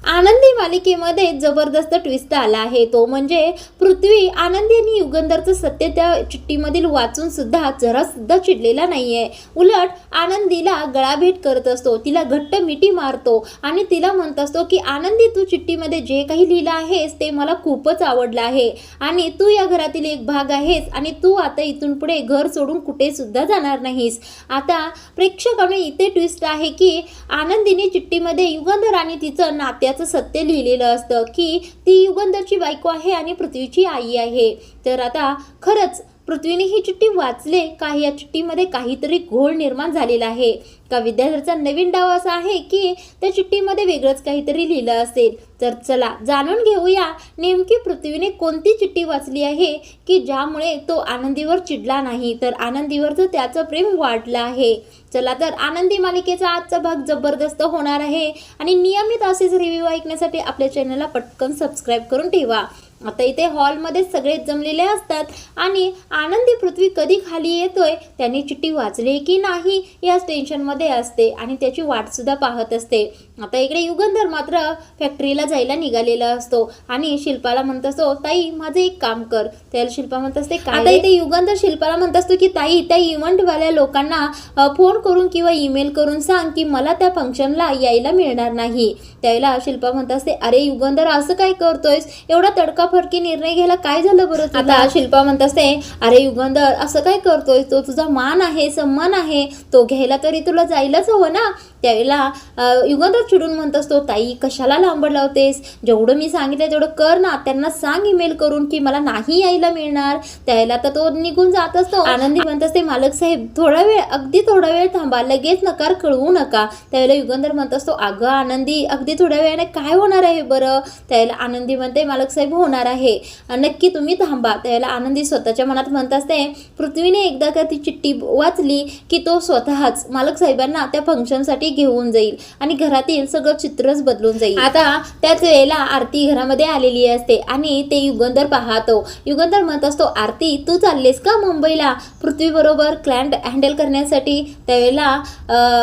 आनंदी मालिकेमध्ये जबरदस्त ट्विस्ट आला आहे, तो म्हणजे पृथ्वी आनंदी आणि युगंधरचं सत्य त्या चिठ्ठीमधील वाचून सुद्धा जरा सुद्धा चिडलेला नाहीये. उलट आनंदीला गळाभेट करत असतो, तिला घट्ट मिठी मारतो आणि तिला म्हणत असतो की आनंदी, तू चिठ्ठीमध्ये जे काही लिहिलं आहेस ते मला खूपच आवडलं आहे आणि तू या घरातील एक भाग आहेस आणि तू आता इथून पुढे घर सोडून कुठे सुद्धा जाणार नाहीस. आता प्रेक्षकांना इथे ट्विस्ट आहे की आनंदीने चिठ्ठीमध्ये युगंधर आणि तिचं नात्याचं सत्य लिहिलेलं असतं की ती युगंधरची बायको आहे आणि पृथ्वीची आई आहे. तर आता खरंच पृथ्वीने ही चिठ्ठी वाचले का? या चिठ्ठीमध्ये काहीतरी घोळ निर्माण झालेला आहे का? विद्याधरचा नवीन डाव असा आहे की त्या चिठ्ठीमध्ये वेगळंच काहीतरी लिहिलं असेल. तर चला जाणून घेऊया नेमकी पृथ्वीने कोणती चिठ्ठी वाचली आहे की ज्यामुळे तो आनंदीवर चिडला नाही, तर आनंदीवरचं त्याचं प्रेम वाढलं आहे. चला तर आनंदी मालिकेचा आजचा भाग जबरदस्त होणार आहे आणि नियमित असेच रिव्ह्यू ऐकण्यासाठी आपल्या चॅनलला पटकन सबस्क्राईब करून ठेवा. आता इथे हॉलमध्ये सगळेच जमलेले असतात आणि आनंदी पृथ्वी कधी खाली येतोय, त्याने चिठ्ठी वाचली की नाही या टेन्शनमध्ये असते आणि त्याची वाट सुद्धा पाहत असते. आता इकडे युगंधर मात्र फॅक्टरीला जायला निघालेला असतो आणि शिल्पाला म्हणत असतो, ताई माझं एक काम कर. त्याला शिल्पा म्हणत असते काय? आता इथे युगंधर शिल्पाला म्हणत असतो की ताई, त्या इव्हेंटवाल्या लोकांना फोन करून किंवा ईमेल करून सांग की मला त्या फंक्शनला यायला मिळणार नाही. त्याला शिल्पा म्हणत असते, अरे युगंधर असं काय करतोयस, एवढा तडकाफडकी निर्णय घ्यायला काय झालं बरं? आता शिल्पा म्हणत असते, अरे युगंधर असं काय करतोय, तो तुझा मान आहे, सन्मान आहे, तो घ्यायला तरी तुला जायलाच हवं ना. त्यावेळेला युगंधर चिडून म्हणत असतो, ताई कशाला लांबड लावतेस, जेवढं मी सांगितलं तेवढं कर ना, त्यांना सांग ईमेल करून की मला नाही यायला मिळणार. त्यावेळेला तर तो निघून जात असतो. आनंदी म्हणत असते, मालक साहेब थोडा वेळ, अगदी थोडा वेळ थांबा, लगेच नकार कळवू नका. त्यावेळेला युगंधर म्हणत असतो, अगं आनंदी अगदी थोड्या वेळाने काय होणार आहे बरं? त्यावेळेला आनंदी म्हणते, मालक साहेब होणार आहे, नक्की तुम्ही थांबा. त्यावेळेला आनंदी स्वतःच्या मनात म्हणत असते, पृथ्वीने एकदा का ती चिठ्ठी वाचली की तो स्वतःच मालक साहेबांना त्या फंक्शनसाठी घेऊन जाईल आणि घरातील सगळं चित्रच बदलून जाईल. आता त्याच वेळेला आरती घरामध्ये आलेली असते आणि ते युगंधर पाहतो. युगंधर म्हणत असतो, आरती तू चाललेस का मुंबईला पृथ्वी बरोबर क्लायंट हँडल करण्यासाठी? त्यावेळेला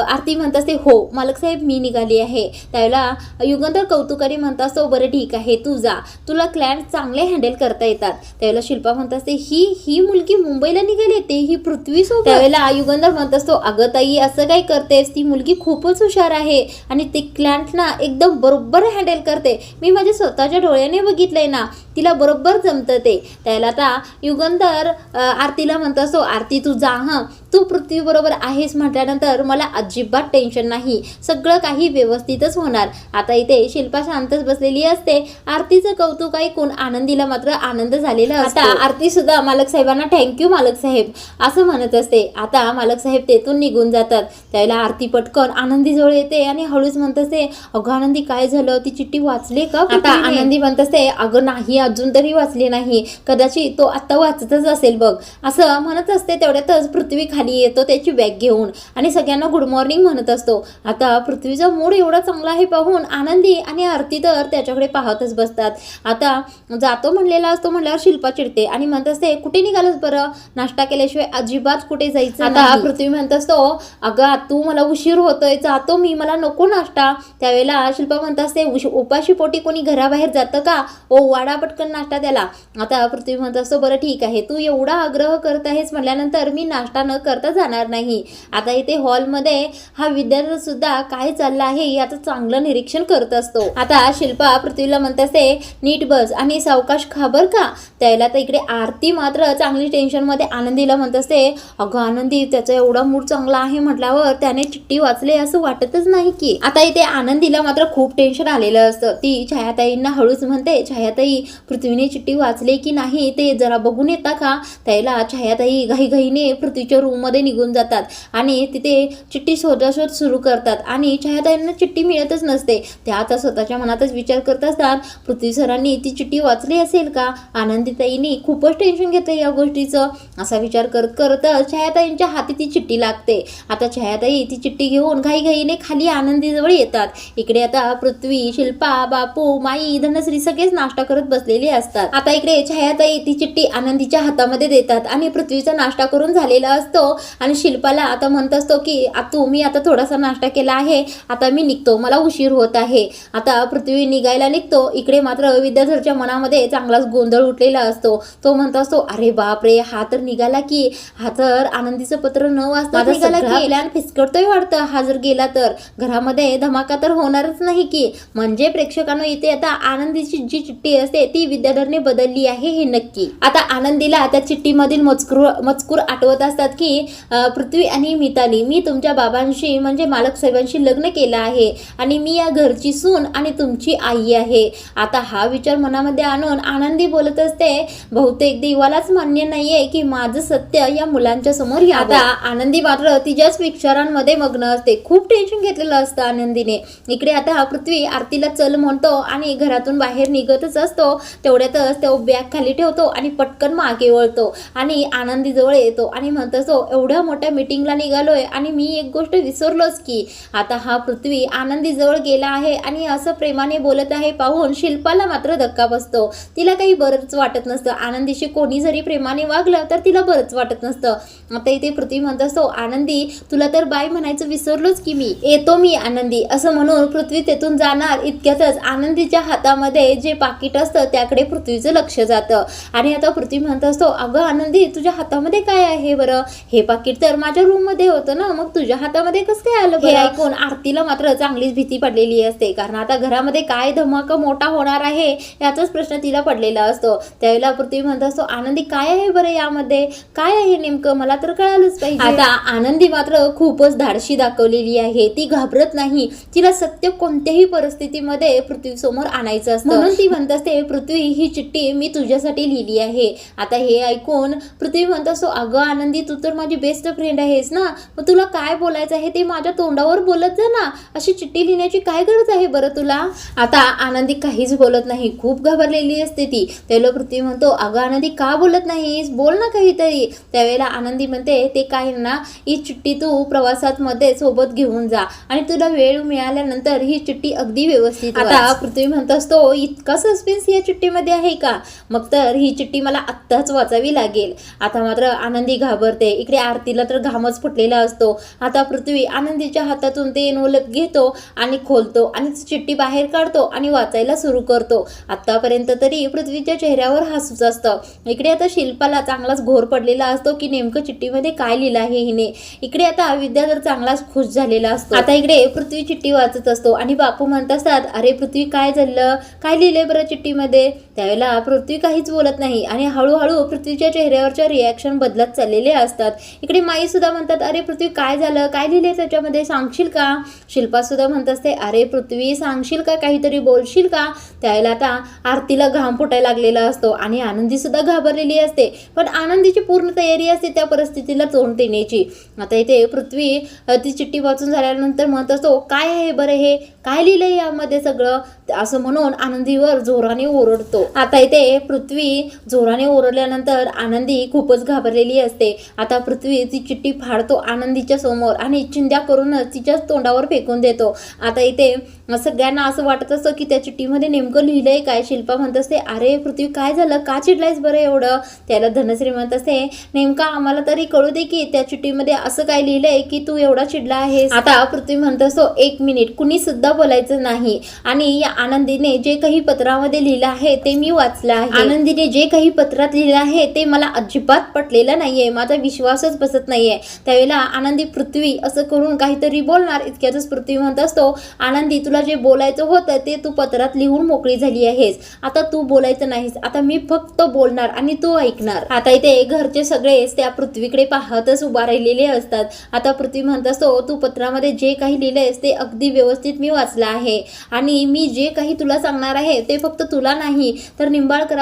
आरती म्हणत असते, हो मालक साहेब मी निघाली आहे. त्यावेळेला युगंधर कौतुकाने म्हणत असतो, बरं ठीक आहे तू जा, तुला क्लायंट चांगले हँडल करता येतात. त्यावेळेला शिल्पा म्हणत असते, ही मुलगी मुंबईला निघाली, ते ही पृथ्वी सोबत. त्यावेळेला युगंधर म्हणत असतो, अगं ताई असं काय करतेस, ती मुलगी खूपच हुशार आहे आणि ती क्लायंटना एकदम बरोबर हँडल करते, मी माझ्या स्वतःच्या डोळ्याने बघितलंय ना, तिला बरोबर जमतं ते. त्याला आता युगंधर आरतीला म्हणत असतो, आरती तू जा, हं तू पृथ्वी बरोबर आहेस म्हटल्यानंतर मला अजिबात टेन्शन नाही, सगळं काही व्यवस्थितच होणार. आता इथे शिल्पा शांतच बसलेली असते. आरतीचं कौतुक ऐकून आनंदीला मात्र आनंद झालेला असतो. आता आरती सुद्धा मालक साहेबांना थँक्यू मालक साहेब असं म्हणत असते. आता मालक साहेब तेथून निघून जातात. त्यावेळेला आरती पटकन आनंदी जवळ येते आणि हळूच म्हणत असते, अगं आनंदी काय झालं, ती चिठ्ठी वाचली का? आता आनंदी म्हणत असते, अगं नाही अजून तरी वाचली नाही, कदाचित तो आता वाचतच असेल बघ, असं म्हणत असते. तेवढ्यातच पृथ्वी खाली येतो त्याची बॅग घेऊन आणि सगळ्यांना गुड मॉर्निंग म्हणत असतो. आता पृथ्वीचा मूड एवढा चांगला आहे पाहून आनंदी आणि आरती तर त्याच्याकडे पाहतच बसतात. आता जातो म्हणलेला असतो म्हणल्यावर शिल्पा चिडते आणि म्हणत असते, कुठे निघालच बरं, नाश्ता केल्याशिवाय अजिबात कुठे जायचं. आता पृथ्वी म्हणत असतो, अगं तू मला उशीर होतोय, जातो मी, मला नको नाश्ता. त्यावेळेला शिल्पा म्हणत असते, उपाशी पोटी कोणी घराबाहेर जातं का, ओ वाडा पटकन नाश्ता द्याला. आता पृथ्वी म्हणत असतो, बरं ठीक आहे, तू एवढा आग्रह करत आहेस म्हटल्यानंतर मी नाश्ता न करता जाणार नाही. आता इथे हॉलमध्ये हा विद्यार्थी सुद्धा काय चाललं आहे याचं चांगलं निरीक्षण करत असतो. आता शिल्पा पृथ्वीला म्हणत असते, नीट बस आणि सावकाश खबर का. त्याला तर इकडे आरती मात्र चांगली टेन्शनमध्ये आनंदीला म्हणत असते, अगं आनंदी त्याचा एवढा मूड चांगला आहे म्हटल्यावर त्याने चिठ्ठी वाचले असं वाटतच नाही की. आता इथे आनंदीला मात्र खूप टेन्शन आलेलं असतं. ती छायाताईंना हळूच म्हणते, छायाताई पृथ्वीने चिठ्ठी वाचले की नाही ते जरा बघून येता का. त्याला छायाताई घाईघाईने पृथ्वीच्या रूममध्ये निघून जातात आणि तिथे चिठ्ठी शोधाशोध सुरू करतात आणि छायाताईंना चिठ्ठी मिळतच नसते. त्या आता स्वतःच्या मनातच विचार करत असतात, पृथ्वी सरांनी ती चिठ्ठी वाचली असेल का. आनंदीताईंनी खूपच टेन्शन घेतलं या गोष्टीचं. असा विचार करत करतच छायाताईंच्या हाती ती चिठ्ठी लागते. आता छायाताई ती चिठ्ठी घेऊन घाईघाईने खाली आनंदीजवळ येतात. इकडे आता पृथ्वी, शिल्पा, बापू, माई, धनश्री सगळेच नाश्ता करत बसलेले बसलेली असतात। आता इकडे छायाताई ती चिठ्ठी आनंदीच्या हातामध्ये देतात आणि पृथ्वीचा नाश्ता करून झालेला असतो आणि शिल्पाला आता म्हणत असतो की मी आता थोडासा नाश्ता केला आहे, आता मी निघतो, मला उशीर होत आहे। आता पृथ्वी निघायला निघतो। इकडे मात्र विद्याधरच्या मनामध्ये चांगलाच गोंधळ उठलेला असतो। तो म्हणत असतो, अरे बापरे, हा तर निघाला की, हा तर आनंदीचं पत्र न वाचता निघाला की, प्लॅन फिसकटतोय वाटतं, हा जर गेला तर घरामध्ये धमाका तर होणारच नाही की। म्हणजे प्रेक्षकांनो इथे आता आनंदीची जी चिठ्ठी असते ती विद्याधरने बदलली आहे हे नक्की। आता आनंदीला त्या चिठ्ठीमधील मजकूर आठवत असतात की पृथ्वी आणि मिताली, मी तुमच्या बाबांशी म्हणजे मालक साहेबांशी लग्न केलं आहे आणि मी या घरची सून आणि तुमची आई आहे। आता हा विचार मनामध्ये आणून आनंदी बोलत असते, बहुतेक देवालाच मान्य नाहीये की माझं सत्य या मुलांच्या समोर यावं। आता आनंदी मात्र तिच्याच विचारांमध्ये मग्न असते। खूप टेन्शन घेतलेलं असतं आनंदीने। इकडे आता पृथ्वी आरतीला चल म्हणतो आणि घरातून बाहेर निघतच असतो। तेवढ्यातच तो बॅग खाली ठेवतो आणि पटकन मागे वळतो आणि आनंदी जवळ येतो आणि म्हणत असतो, एवढ्या मोठ्या मीटिंगला निघालोय आणि मी एक गोष्ट विसरलोच की। आता हा पृथ्वी आनंदी जवळ गेला आहे आणि असं प्रेमाने बोलत आहे पाहून शिल्पाला मात्र धक्का बसतो। तिला काही बरंच वाटत नसतं। आनंदीशी कोणी जरी प्रेमाने वागलं तर तिला बरंच वाटत नसतं। आता इथे पृथ्वी म्हणत असतो, आनंदी तुला तर बाय म्हणायचं विसरलोच की, मी येतो मी आनंदी, असं म्हणून पृथ्वी तेथून जाणार। इतक्यातच आनंदीच्या हातामध्ये जे पाकिट असतं त्याकडे पृथ्वीचं लक्ष जातं आणि आता पृथ्वी म्हणत असतो, अगं आनंदी, तुझ्या हातामध्ये काय आहे बरं? हे पाकिट तर माझ्या रूम मध्ये होतं ना, मग तुझ्या हातामध्ये कसं काय आलं? हे ऐकून आरतीला मात्र चांगलीच भीती पडलेली असते, कारण आता घरामध्ये काय धमाका मोठा होणार आहे याचाच प्रश्न तिला पडलेला असतो। त्यावेळेला पृथ्वी म्हणत असतो, आनंदी काय आहे बरं यामध्ये, काय आहे नेमकं, मला तर कळालंच पाहिजे। आता आनंदी मात्र खूपच धाडशी दाखवलेली आहे, ती घाबरत नाही। तिला सत्य कोणत्याही परिस्थितीमध्ये पृथ्वी समोर आणायचं असतं, म्हणून ती म्हणत असते, पृथ्वी ही चिठ्ठी मी तुझ्यासाठी लिहिली आहे। आता हे ऐकून पृथ्वी म्हणत असतो, अगं आनंदी, तू तर माझी बेस्ट फ्रेंड आहेस ना, मग तुला काय बोलायचं आहे ते माझ्या तोंडावर बोलत जा ना, अशी चिठ्ठी लिहिण्याची काय गरज आहे बरं तुला? आता आनंदी काहीच बोलत नाही, खूप घाबरलेली असते ती। त्यावेळेला पृथ्वी म्हणतो, अगं आनंदी का बोलत नाहीस, बोल ना काहीतरी। त्यावेळेला आनंदी म्हणते, ते काय ना, ही चिठ्ठी तू प्रवासात मध्ये सोबत घेऊन जा आणि तुला वेळ मिळाल्यानंतर ही चिठ्ठी अगदी व्यवस्थित वाच। आता पृथ्वी म्हणत असतो, इतका सस्पेन्स या चिठ्ठीमध्ये आहे का? मग तर ही चिठ्ठी मला आत्ताच वाचावी लागेल। आता मात्र आनंदी घाबरते। इकडे आरतीला तर घामच फुटलेला असतो। आता पृथ्वी आनंदीच्या हातातून ते एनवलप घेतो आणि खोलतो आणि चिठ्ठी बाहेर काढतो आणि वाचायला सुरू करतो। आतापर्यंत तरी पृथ्वीच्या चेहऱ्यावर हसूच असतं। इकडे आता शिल्पाला चांगलाच घोर पडलेला असतो की नेमकं चिठ्ठीमध्ये काय लिहिलं आहे हिने। इकडे आता विद्याधर चांगलाच खुश झालेला असतो। आता इकडे पृथ्वी चिठ्ठी वाचत असतो आणि बापू म्हणत असतात, अरे पृथ्वी काय झालं, काय लिहिलंय बरं चिठ्ठीमध्ये? त्यावेळेला पृथ्वी काहीच बोलत नाही आणि हळूहळू पृथ्वीच्या चेहऱ्यावरच्या रिॲक्शन बदलत चाललेले असतात। इकडे माई सुद्धा म्हणतात, अरे पृथ्वी काय झालं, काय लिहिलंय त्याच्यामध्ये, सांगशील का? शिल्पा सुद्धा म्हणत असते, अरे पृथ्वी सांगशील का, काहीतरी बोलशील का? त्यावेळेला आता आरतीला घाम फुटायला लागलेला असतो आणि आनंदी सुद्धा घाबरलेली असते, पण आनंदीची पूर्ण तयारी असते त्या परिस्थितीला तोंड देण्याची। आता इथे पृथ्वी ती चिठ्ठी वाचून झाल्यानंतर म्हणत असतो, काय आहे बरं हे, काय लिहिलंय यामध्ये सगळं, असं म्हणून आनंदीवर जोराने ओरडतो। आता इथे पृथ्वी जोराने ओरडल्यानंतर आनंदी खूपच घाबरलेली असते। आता पृथ्वी ती चिठ्ठी फाडतो आनंदीच्या समोर आणि चिंध्या करूनच तिच्याच तोंडावर फेकून देतो। आता इथे सगळ्यांना असं वाटत असतं की त्या चिठ्ठीमध्ये नेमकं लिहिलंय काय। शिल्पा म्हणत असते, अरे पृथ्वी काय झालं, का चिडलायस बरं एवढं? त्याला धनश्री म्हणत असते, नेमका आम्हाला तरी कळू दे की त्या चिठ्ठीमध्ये असं काय लिहिलंय की तू एवढा चिडला आहेस। आता पृथ्वी म्हणत असतो, एक मिनिट, कुणी सुद्धा बोलायचं नाही आणि या आनंदीने जे काही पत्रामध्ये लिहिलं आहे ते मी वाचलं आहे। आनंदीने जे काही पत्रात लिहिलं आहे ते मला अजिबात पटलेलं नाहीये, माझा विश्वासच बसत नाहीये। त्यावेळेला आनंदी पृथ्वी असं करून काहीतरी बोलणार, इतक्यातच पृथ्वी म्हणत असतो, आनंदी तुला जे बोलायचं होतं ते तू पत्रात लिहून मोकळी झाली आहेस, आता तू बोलायचं नाहीस, आता मी फक्त बोलणार आणि तू ऐकणार। आता इथे घरचे सगळेच त्या पृथ्वीकडे पाहतच उभा राहिलेले असतात। आता पृथ्वी म्हणत असतो, तू पत्रामध्ये जे काही लिहिलंयस ते अगदी व्यवस्थित मी वाचलं आहे आणि मी जे काही तुला सांगणार आहे ते फक्त तुला नाही तर निंबाळकर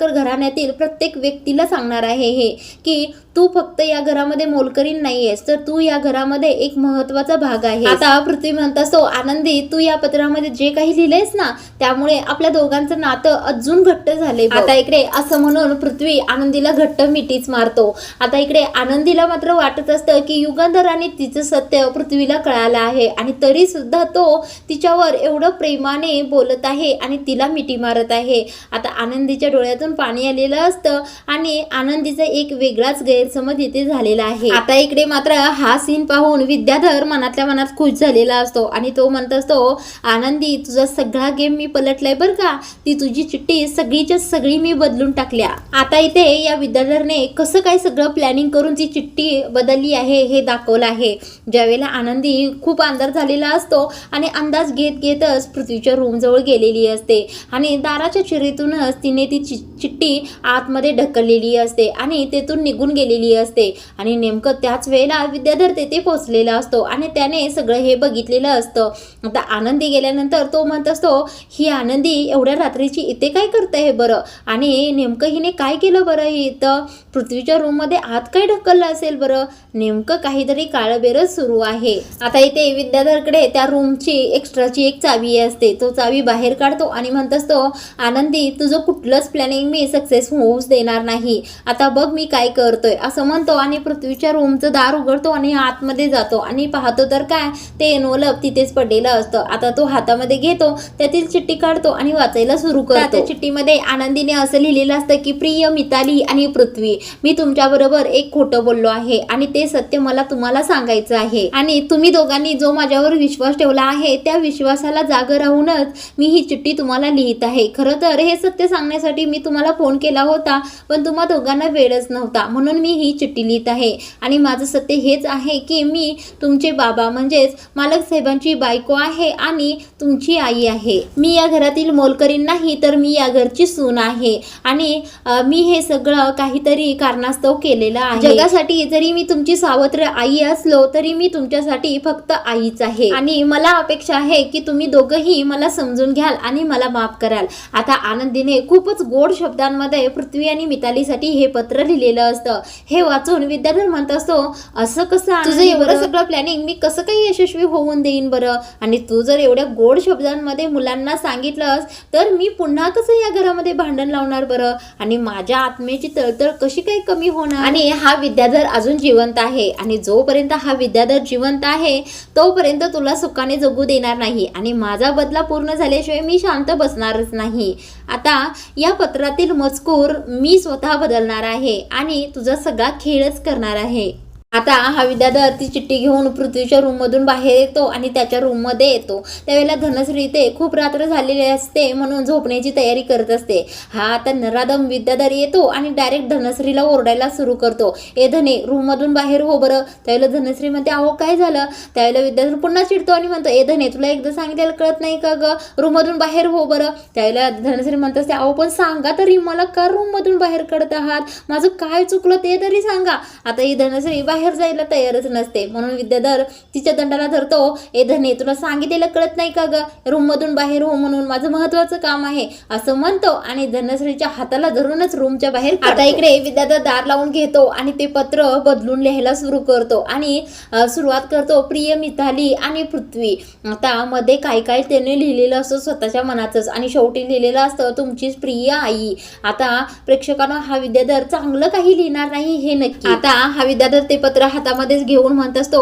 घराण्यातील प्रत्येक व्यक्तीला सांगणार आहे हे, की तू फक्त या घरामध्ये मोलकरीण नाहीयेस, तर तू या घरामध्ये एक महत्त्वाचा भाग आहे। आता पृथ्वी म्हणत असतो, आनंदी तू या पत्रामध्ये जे काही लिहिलंयस ना त्यामुळे आपल्या दोघांचं नातं अजून घट्ट झाले. आता इकडे असं म्हणून पृथ्वी आनंदीला घट्ट मिठीच मारतो. आता इकडे आनंदीला मात्र वाटत असतं की युगंधर आणि तिचं सत्य पृथ्वीला कळालं आहे आणि तरी सुद्धा तो तिच्यावर एवढं प्रेमाने बोलत आहे आणि तिला मिठी मारत आहे. आता आनंदीच्या डोळ्यातून पाणी आलेलं असतं आणि आनंदीचा एक वेगळाच गैरसमज इथे झालेला आहे. आता इकडे मात्र हा सीन पाहून विद्याधर मनातल्या मनात खुश झालेला असतो आणि तो म्हणत असतो, आनंदी तुझा सगळा गेम मी पलटलाय बरं का, ती तुझी चिठ्ठी सगळीच्या सगळी मी बदलून टाकल्या. आता इथे या विद्याधरने कसं काय सगळं प्लॅनिंग करून ती चिठ्ठी बदलली आहे हे दाखवलं आहे. ज्यावेळेला आनंदी खूप अंधार झालेला असतो आणि अंदाज घेत घेतच पृथ्वीच्या रूम जवळ गेलेली असते आणि दाराच्या चिरीतूनच तिने ती चिठ्ठी आतमध्ये ढकललेली असते आणि तेथून निघून गेलेली असते आणि नेमकं त्याच वेळेला विद्याधर तेथे पोहोचलेला असतो आणि त्याने सगळं हे बघितलेलं असतं. आता आनंदी गेल्यानंतर तो म्हणत असतो, ही आनंदी एवढ्या रात्रीची इथे काय करते आहे बरं आणि नेमकं हिने काय केलं बरं, इथं पृथ्वीच्या रूममध्ये आत काय ढकललं असेल बरं, नेमकं काहीतरी काळबेरच सुरू आहे. आता इथे विद्याधरकडे त्या रूमची एक्स्ट्राची एक चावी असते. तो चावी बाहेर काढतो आणि म्हणत असतो, आनंदी तुझं कुठलंच प्लॅनिंग मी सक्सेस होऊच देणार नाही, आता बघ मी काय करतोय असं म्हणतो आणि पृथ्वीच्या रूमचं दार उघडतो आणि आतमध्ये जातो आणि पाहतो तर काय ते एनवलप तिथेच पडलेलं असतं. आता तो हातामध्ये घेतो, त्यातील चिठ्ठी काढतो आणि वाचायला सुरू करतो. त्या चिठ्ठीमध्ये आनंदीने असं लिहिलेलं असतं की प्रिय मिताली आणि पृथ्वी, मी तुमच्याबरोबर एक खोटं बोललो आहे आणि ते सत्य मला तुम्हाला सांगायचं आहे आणि तुम्ही दोघांनी जो माझ्यावर विश्वास ठेवला आहे त्या विश्वासाला जागं राहूनच मी ही चिठ्ठी तुम्हाला लिहित आहे. खरं तर हे सत्य सांगण्यासाठी मी तुम्हाला फोन केला होता पण तुम्हा दोघांना वेळच नव्हता म्हणून मी ही चिठ्ठी लिहित आहे आणि माझं सत्य हेच आहे की मी तुमचे बाबा म्हणजेच मालक साहेबांची बायको आहे आणि तुमची आई आहे. मी या घरातील मोलकरीण नाही तर मी या घरची सून आहे आणि मी हे सगळं काहीतरी कारणास्तव केलेलं आहे. जगासाठी जरी मी तुमची सावत्र आई असलो तरी मी तुमच्यासाठी फक्त आईच आहे आणि मला अपेक्षा आहे की तुम्ही दोघंही मला समजून घ्याल आणि मला माफ कराल. आता आनंदीने खूपच गोड शब्दांमध्ये पृथ्वी आणि मितालीसाठी हे पत्र लिहिलेलं असतं. हे वाचून विद्याधर म्हणत असतो, असं कसं तुझं एवढं सगळं प्लॅनिंग मी कसं काही यशस्वी होऊन देईन बरं, आणि तू जर एवढ्या गोड शब्दांमध्ये मुलांना सांगितलंस तर मी पुन्हा कसं या घरामध्ये भांडण लावणार बरं आणि माझ्या आत्म्याची तळतळ कशी काही कमी होणार. आणि हा विद्याधर अजून जिवंत आहे आणि जोपर्यंत हा विद्याधर जिवंत आहे तोपर्यंत तुला सुखाने जगू देणार नाही आणि माझा बदला पूर्ण झाल्याशिवाय मी शांत बसणारच नाही. आता या पत्रातील मजकूर मी स्वतः बदलणार आहे आणि तुझा सगळा खेळच करणार आहे. आता हा विद्याधर ती चिठ्ठी घेऊन पृथ्वीच्या रूममधून बाहेर येतो आणि त्याच्या रूममध्ये येतो. त्यावेळेला धनश्री ते खूप रात्र झालेली असते म्हणून झोपण्याची तयारी करत असते. हा आता नराधम विद्याधर येतो आणि डायरेक्ट धनश्रीला ओरडायला सुरू करतो, ए धने रूममधून बाहेर हो बरं. त्यावेळेला धनश्री म्हणते, अहो काय झालं. त्यावेळेला विद्याधर पुन्हा चिडतो आणि म्हणतो, ए धने तुला एकदा सांगितलेलं कळत नाही का ग, रूममधून बाहेर हो बरं. त्यावेळेला धनश्री म्हणत असते, अहो पण सांगा तरी मला का रूममधून बाहेर काढत आहात, माझं काय चुकलं ते तरी सांगा. आता ही धनश्री बाहेर जायला तयारच नसते म्हणून विद्याधर तिच्या दंडाला धरतो, ए धने तुला सांगितलेलं कळत नाही का ग, रूम मधून बाहेर हो म्हणून माझं महत्वाचं काम आहे असं म्हणतो आणि धनश्रीच्या हाताला धरूनच रूमच्या बाहेर. आता इकडे विद्याधर दार लावून घेतो आणि ते पत्र बदलून लिहायला सुरू करतो आणि सुरुवात करतो, प्रिय मिताली आणि पृथ्वी. आता मध्ये काय काय त्याने लिहिलेलं असतं स्वतःच्या मनातच आणि शेवटी लिहिलेलं असतं तुमचीच प्रिय आई. आता प्रेक्षकांना हा विद्याधर चांगलं काही लिहिणार नाही हे नक्की. आता हा विद्याधर ते पत्र हातामध्येच घेऊन म्हणत असतो,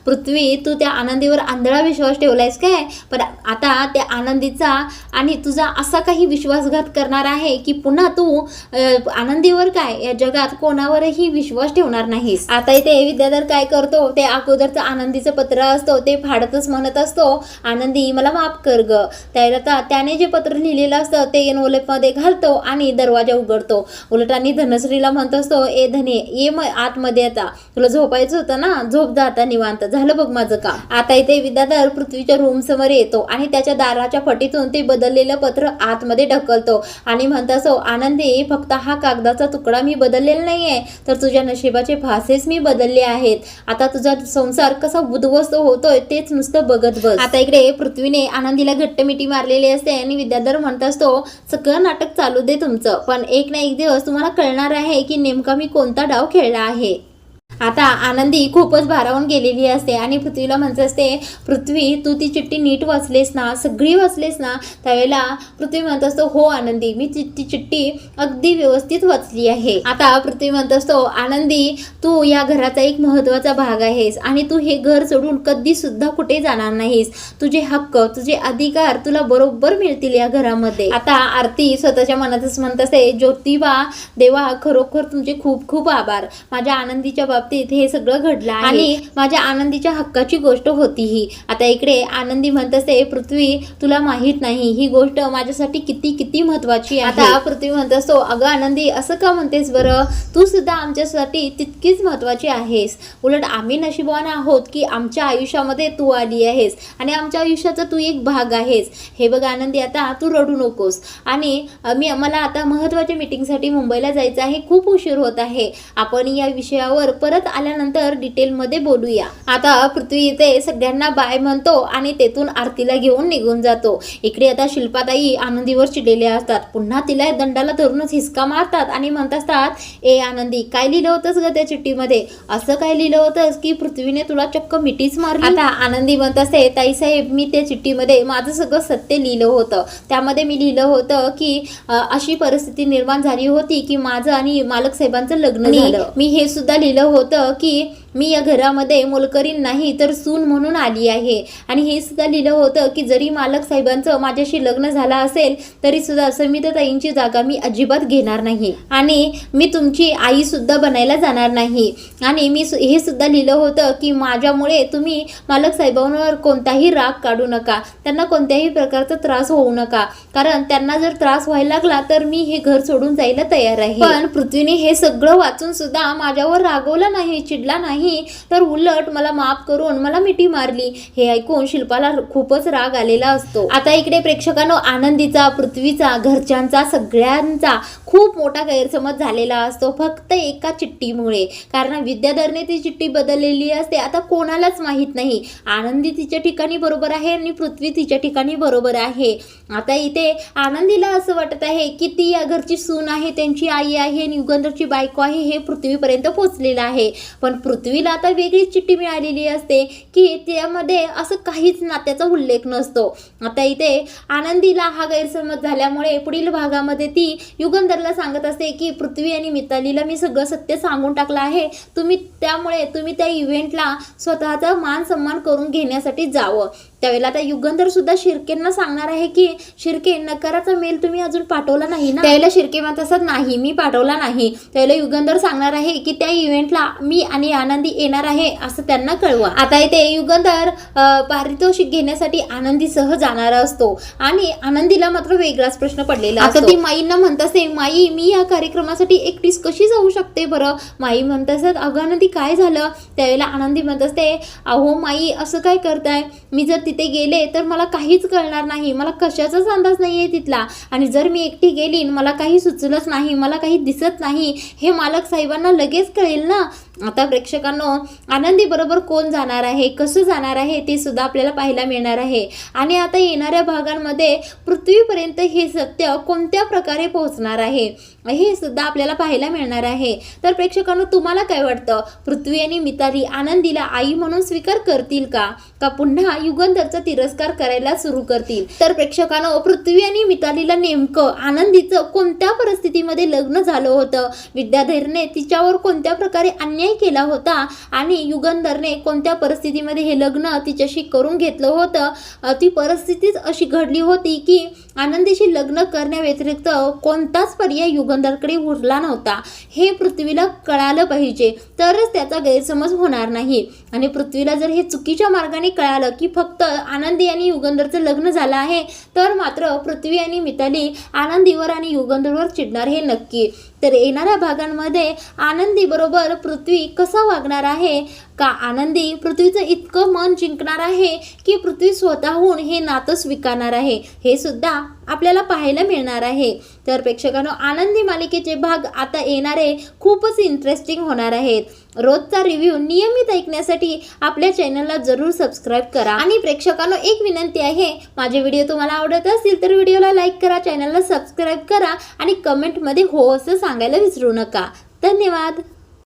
पृथ्वी तू त्या आनंदीवर आंधळा विश्वास ठेवलायस काय, पण आता त्या आनंदीचा आणि तुझा असा काही विश्वासघात करणार आहे की पुन्हा तू आनंदीवर काय या जगात कोणावरही विश्वास ठेवणार नाहीस. आता इथे विद्याधर काय करतो, ते अगोदरचं आनंदीचं पत्र असतो ते फाडतच म्हणत असतो, आनंदी मला माफ कर ग. त्याला त्याने जे पत्र लिहिलेलं असतं ते एनवलपमध्ये घालतो आणि दरवाजा उघडतो. उलट आणि धनश्रीला म्हणत असतो, ए धने ये आतमध्ये आता, तुला झोपायचं होतं ना, झोप जाता निवांत, झालं बघ माझं काम. आता इथे विद्याधर पृथ्वीच्या रूम समोर येतो आणि त्याच्या दाराच्या फटीतून ते बदललेलं पत्र आतमध्ये ढकलतो आणि म्हणत असो, आनंदी फक्त हा कागदाचा तुकडा मी बदललेला नाहीये तर तुझ्या नशिबाचे फासेच मी बदलले आहेत. आता तुझा संसार कसा उद्ध्वस्त होतोय तेच नुसतं बघत बस. आता इकडे पृथ्वीने आनंदीला घट्ट मिठी मारलेली असते आणि विद्याधर म्हणत असतो, सगळं नाटक चालू दे तुमचं, पण एक ना एक दिवस तुम्हाला कळणार आहे की नेमका मी कोणता डाव खेळला आहे. आता आनंदी खूपच भारावून गेलेली असते आणि पृथ्वीला म्हणत असते, पृथ्वी तू ती चिठ्ठी नीट वाचलेस ना, सगळी वाचलेस ना? त्यावेळेला पृथ्वी म्हणत असतो, हो आनंदी, मी ती चिठ्ठी अगदी व्यवस्थित वाचली आहे. आता पृथ्वी म्हणत असतो, आनंदी तू या घराचा एक महत्त्वाचा भाग आहेस आणि तू हे घर सोडून कधी सुद्धा कुठे जाणार नाहीस. तुझे हक्क, तुझे अधिकार तुला बरोबर मिळतील या घरामध्ये. आता आरती स्वतःच्या मनातच म्हणत असते, ज्योतिबा देवा, खरोखर तुमचे खूप खूप आभार. माझ्या आनंदीच्या बाबतीत हे सगळं घडलं आणि माझ्या आनंदीच्या हक्काची गोष्ट होती ही. आता इकडे आनंदी म्हणत असते, पृथ्वी तुला माहित नाही ही गोष्ट माझ्यासाठी किती किती महत्वाची आहे. आता पृथ्वी म्हणत असतो, अगं आनंदी असं का म्हणतेस बरं? तू सुद्धा आमच्यासाठी तितकीच महत्वाची आहेस. उलट आम्ही नशीबवान आहोत की आमच्या आयुष्यामध्ये तू आली आहेस आणि आमच्या आयुष्याचा तू एक भाग आहेस. हे बघ आनंदी, आता तू रडू नकोस आणि मला आता महत्त्वाच्या मीटिंगसाठी मुंबईला जायचं आहे. खूप उशीर होत आहे. आपण या विषयावर परत आल्यानंतर डिटेलमध्ये बोलूया. आता पृथ्वी इथे सगळ्यांना बाय म्हणतो आणि तेथून आरतीला घेऊन निघून जातो. इकडे आता शिल्पाताई आनंदीवर चिडलेल्या असतात. पुन्हा तिला दंडाला धरूनच हिसका मारतात आणि म्हणत असतात, ए आनंदी, काय लिहिलं होतंस ग त्या चिठ्ठीमध्ये? असं काय लिहिलं होतंस की पृथ्वीने तुला चक्क मिठीच मारली? आता आनंदी म्हणत असते, ताईसाहेब, मी त्या चिठ्ठीमध्ये माझं सगळं सत्य लिहिलं होतं. त्यामध्ये मी लिहिलं होतं की अशी परिस्थिती निर्माण झाली होती की माझं आणि मालक साहेबांचं लग्न झालं. मी हे सुद्धा लिहिलं होतं की मी या घरामध्ये मोलकरीण नाही तर सून म्हणून आली आहे. आणि हे सुद्धा लिहिलं होतं की जरी मालक साहेबांचं माझ्याशी लग्न झालं असेल तरी सुद्धा समिताताईंची जागा मी अजिबात घेणार नाही आणि मी तुमची आई सुद्धा बनायला जाणार नाही. आणि मी हे सुद्धा लिहिलं होतं की माझ्यामुळे तुम्ही मालक साहेबांवर कोणताही राग काढू नका, त्यांना कोणत्याही प्रकारचा त्रास होऊ नका, कारण त्यांना जर त्रास व्हायला लागला तर मी हे घर सोडून जायला तयार आहे. पण पृथ्वीने हे सगळं वाचून सुद्धा माझ्यावर रागवलं नाही, चिडला नाही, तर उलट मला माफ करून मला मिठी मारली. हे ऐकून शिल्पाला खूपच राग आलेला असतो. आता इकडे प्रेक्षकांनो, आनंदीचा, पृथ्वीचा, घरच्यांचा, सगळ्यांचा खूप मोठा गैरसमज झालेला असतो फक्त एका चिठ्ठीमुळे. कारण विद्याधरने ती चिठ्ठी बदललेली असते. आता कोणालाच माहित नाही आनंदी तिच्या ठिकाणी बरोबर आहे आणि पृथ्वी तिच्या ठिकाणी बरोबर आहे. आता इथे आनंदीला असं वाटत आहे की ती या घरची सून आहे, त्यांची आई आहे आणि युगंधरची बायको आहे हे पृथ्वीपर्यंत पोहोचलेलं आहे. पण पृथ्वीला आता वेगळीच चिठ्ठी मिळालेली असते की त्यामध्ये असं काहीच नात्याचा उल्लेख नसतो. आता इथे आनंदीला हा गैरसमज झाल्यामुळे पुढील भागामध्ये ती युगंधरला सांगत असते की पृथ्वी आणि मितालीला मी सगळं सत्य सांगून टाकलं आहे. त्यामुळे तुम्ही त्या इव्हेंटला स्वतःचा मान सन्मान करून घेण्यासाठी जावं. त्यावेळेला आता युगंधर सुद्धा शिर्केंना सांगणार आहे की शिर्के, नकाराचा मेल तुम्ही अजून पाठवला नाही ना? त्यावेळेला शिर्के म्हणत असतात, नाही मी पाठवला नाही. त्यावेळेला युगंधर सांगणार आहे की त्या इव्हेंटला मी आणि आनंदी येणार आहे असं त्यांना कळवा. आता इथे युगंधर पारितोषिक घेण्यासाठी आनंदीसह जाणार असतो आणि आनंदीला मात्र वेगळाच प्रश्न पडलेला असतो. आता ती माईंना म्हणत असते, माई मी या कार्यक्रमासाठी एकटीच कशी जाऊ शकते बरं? माई म्हणत असतात, अगं आनंदी काय झालं? त्यावेळेला आनंदी म्हणत असते, अहो माई असं काय करताय? मी जर तिथे गेले तर मला काहीच कळणार नाही, मला कशाचाच अंदाज नाही आहे तिथला. आणि जर मी एकटी गेली मला काही सुचलंच नाही, मला काही दिसत नाही, हे मालक साहेबांना लगेच कळेल ना. आता प्रेक्षकांनो, आनंदी बरोबर कोण जाणार आहे, कसं जाणार आहे ते सुद्धा आपल्याला पाहायला मिळणार आहे. आणि आता येणाऱ्या भागांमध्ये पृथ्वीपर्यंत हे सत्य कोणत्या प्रकारे पोहोचणार आहे हे सुद्धा आपल्याला पाहायला मिळणार आहे. तर प्रेक्षकांनो, तुम्हाला काय वाटतं? पृथ्वी आणि मिताली आनंदीला आई म्हणून स्वीकार करतील का पुन्हा युगंधरचा तिरस्कार करायला सुरू करतील? तर प्रेक्षकांनो, पृथ्वी आणि मितालीला नेमकं आनंदीचं कोणत्या परिस्थितीमध्ये लग्न झालं होतं, विद्याधरने तिच्यावर कोणत्या प्रकारे अन्याय केला होता आणि युगंधरने कोणत्या परिस्थितीमध्ये हे लग्न तिच्याशी करून घेतलं होतं, ती परिस्थितीच अशी घडली होती की आनंदीशी लग्न करण्याव्यतिरिक्त कोणताच पर्याय युगंधरकडे उरला नव्हता. हे पृथ्वीला कळालं पाहिजे, तरच त्याचा गैरसमज होणार नाही. आणि पृथ्वीला जर हे चुकीच्या मार्गाने कळालं की फक्त आनंदी आणि युगंधरचं लग्न झालं आहे तर मात्र पृथ्वी आणि मिताली आनंदीवर आणि युगंधरवर चिडणार हे नक्की. तर येणाऱ्या भागांमध्ये आनंदी बरोबर पृथ्वी कसा वागणार आहे? का आनंदी पृथ्वीचं इतकं मन जिंकणार आहे की पृथ्वी स्वतःहून हे नातं स्वीकारणार आहे? हे सुद्धा आपल्याला पाहायला मिळणार आहे. तर प्रेक्षकांनो, आनंदी मालिकेचे भाग आता येणारे खूपच इंटरेस्टिंग होणार आहेत. रोजचा रिव्ह्यू नियमित ऐकण्यासाठी आपल्या चॅनलला जरूर सबस्क्राईब करा. आणि प्रेक्षकांनो, एक विनंती आहे, माझे व्हिडिओ तुम्हाला आवडत असतील तर व्हिडिओला लाईक करा, चॅनलला सबस्क्राईब करा आणि कमेंटमध्ये हो असं सांगायला विसरू नका. धन्यवाद.